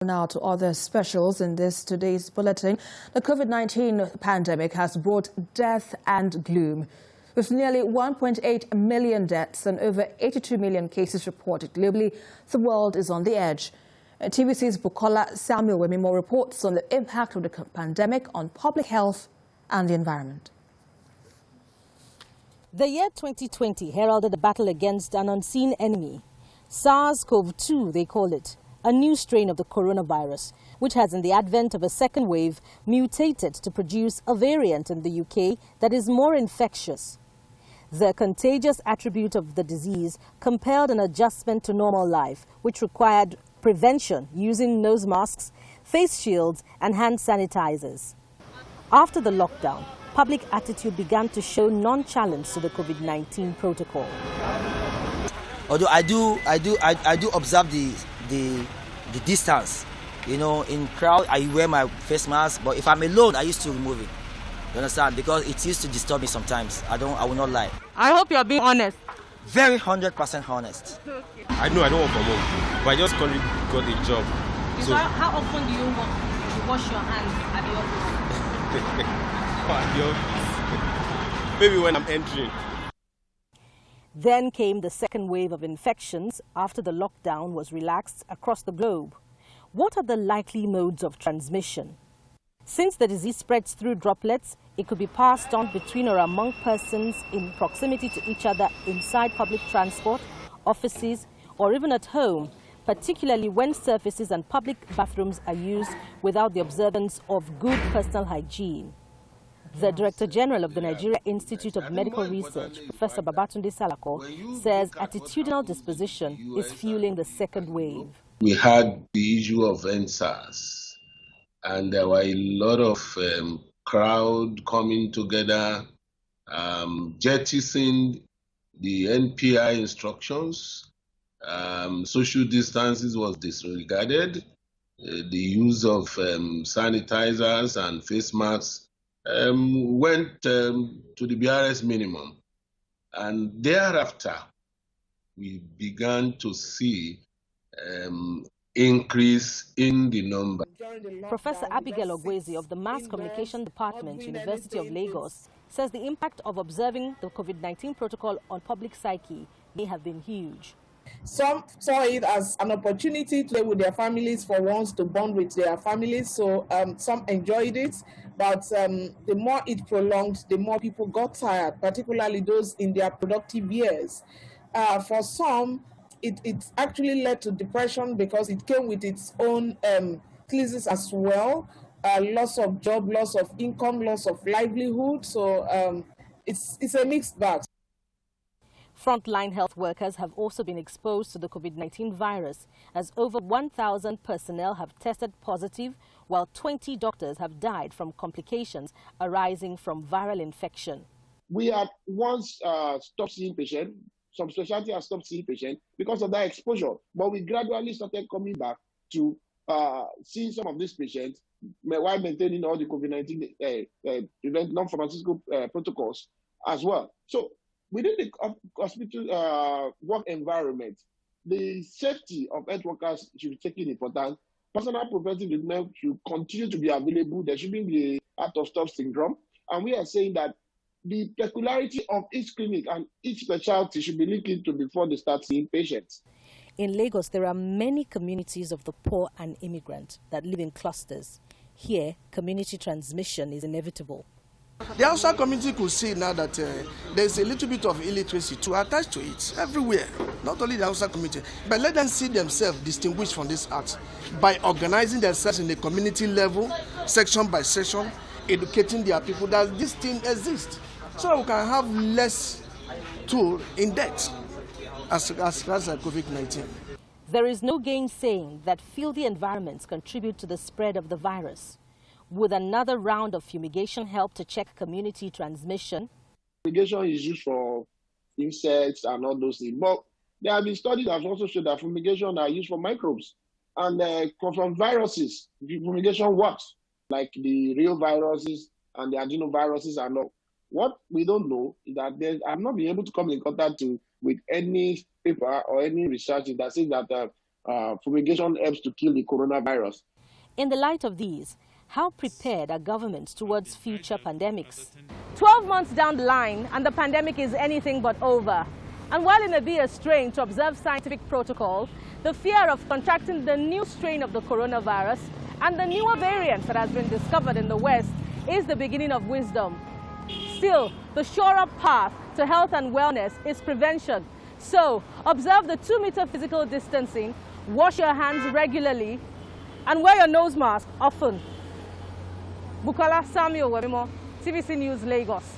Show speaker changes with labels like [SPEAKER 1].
[SPEAKER 1] Now to other specials in today's bulletin. The COVID-19 pandemic has brought death and gloom. With nearly 1.8 million deaths and over 82 million cases reported globally, the world is on the edge. TVC's Bukola Samuel Wemimo reports on the impact of the pandemic on public health and the environment.
[SPEAKER 2] The year 2020 heralded a battle against an unseen enemy. SARS-CoV-2, they call it. A new strain of the coronavirus, which has in the advent of a second wave mutated to produce a variant in the UK that is more infectious. The contagious attribute of the disease compelled an adjustment to normal life, which required prevention using nose masks, face shields and hand sanitizers. After the lockdown, public attitude began to show non-challenge to the COVID-19 protocol.
[SPEAKER 3] Although I do observe the distance, in crowd I wear my face mask, but if I'm alone I used to remove it. You understand? Because it used to disturb me sometimes. I will not lie.
[SPEAKER 2] I hope you're being honest.
[SPEAKER 3] Very 100% honest.
[SPEAKER 4] Okay. I know I don't work from home, but I just currently got a job.
[SPEAKER 2] So how often do you wash your hands at the office?
[SPEAKER 4] Maybe when I'm entering.
[SPEAKER 2] Then came the second wave of infections after the lockdown was relaxed across the globe. What are the likely modes of transmission? Since the disease spreads through droplets, it could be passed on between or among persons in proximity to each other inside public transport, offices, or even at home, particularly when surfaces and public bathrooms are used without the observance of good personal hygiene. The Director General of the Nigeria Institute of Medical Research, Professor Babatunde Salako, says attitudinal disposition is fueling the second wave.
[SPEAKER 5] We had the issue of NSAS, and there were a lot of crowd coming together, jettisoning the NPI instructions. Social distances was disregarded. The use of sanitizers and face masks went to the BRS minimum. And thereafter, we began to see increase in the number.
[SPEAKER 2] Professor Abigail Ogwezi of the Mass Communication Department, University of Lagos, says the impact of observing the COVID-19 protocol on public psyche may have been huge.
[SPEAKER 6] Some saw it as an opportunity to play with their families for once, to bond with their families. So some enjoyed it, but the more it prolonged, the more people got tired, particularly those in their productive years. For some, it actually led to depression because it came with its own crisis as well, loss of job, loss of income, loss of livelihood. So it's a mixed bag.
[SPEAKER 2] Frontline health workers have also been exposed to the COVID-19 virus, as over 1,000 personnel have tested positive, while 20 doctors have died from complications arising from viral infection.
[SPEAKER 7] We had once stopped seeing patients. Some specialty have stopped seeing patients because of that exposure. But we gradually started coming back to seeing some of these patients while maintaining all the COVID-19 non-pharmaceutical protocols as well. So within the hospital work environment, the safety of health workers should be taken important. Personal protective equipment should continue to be available. There shouldn't be out-of-stock syndrome. And we are saying that the peculiarity of each clinic and each specialty should be linked into before they start seeing patients.
[SPEAKER 2] In Lagos, there are many communities of the poor and immigrant that live in clusters. Here, community transmission is inevitable.
[SPEAKER 8] The Hausa community could see now that there's a little bit of illiteracy to attach to it everywhere, not only the Hausa community, but let them see themselves distinguished from this act by organizing themselves in a community level, section by section, educating their people that this thing exists, so that we can have less toll in debt as COVID-19.
[SPEAKER 2] There is no gainsaying that filthy environments contribute to the spread of the virus. Would another round of fumigation help to check community transmission?
[SPEAKER 7] Fumigation is used for insects and all those things. But there have been studies that have also shown that fumigation are used for microbes. And from viruses, fumigation works, like the real viruses and the adenoviruses and all. What we don't know is that I've not been able to come in contact with any paper or any research that says that fumigation helps to kill the coronavirus.
[SPEAKER 2] In the light of these, how prepared are governments towards future pandemics? 12 months down the line and the pandemic is anything but over. And while it may be a strain to observe scientific protocol, the fear of contracting the new strain of the coronavirus and the newer variants that has been discovered in the West is the beginning of wisdom. Still, the sure-up path to health and wellness is prevention. So, observe the 2-meter physical distancing, wash your hands regularly, and wear your nose mask often. Bukola Samuel Webimo, TVC News, Lagos.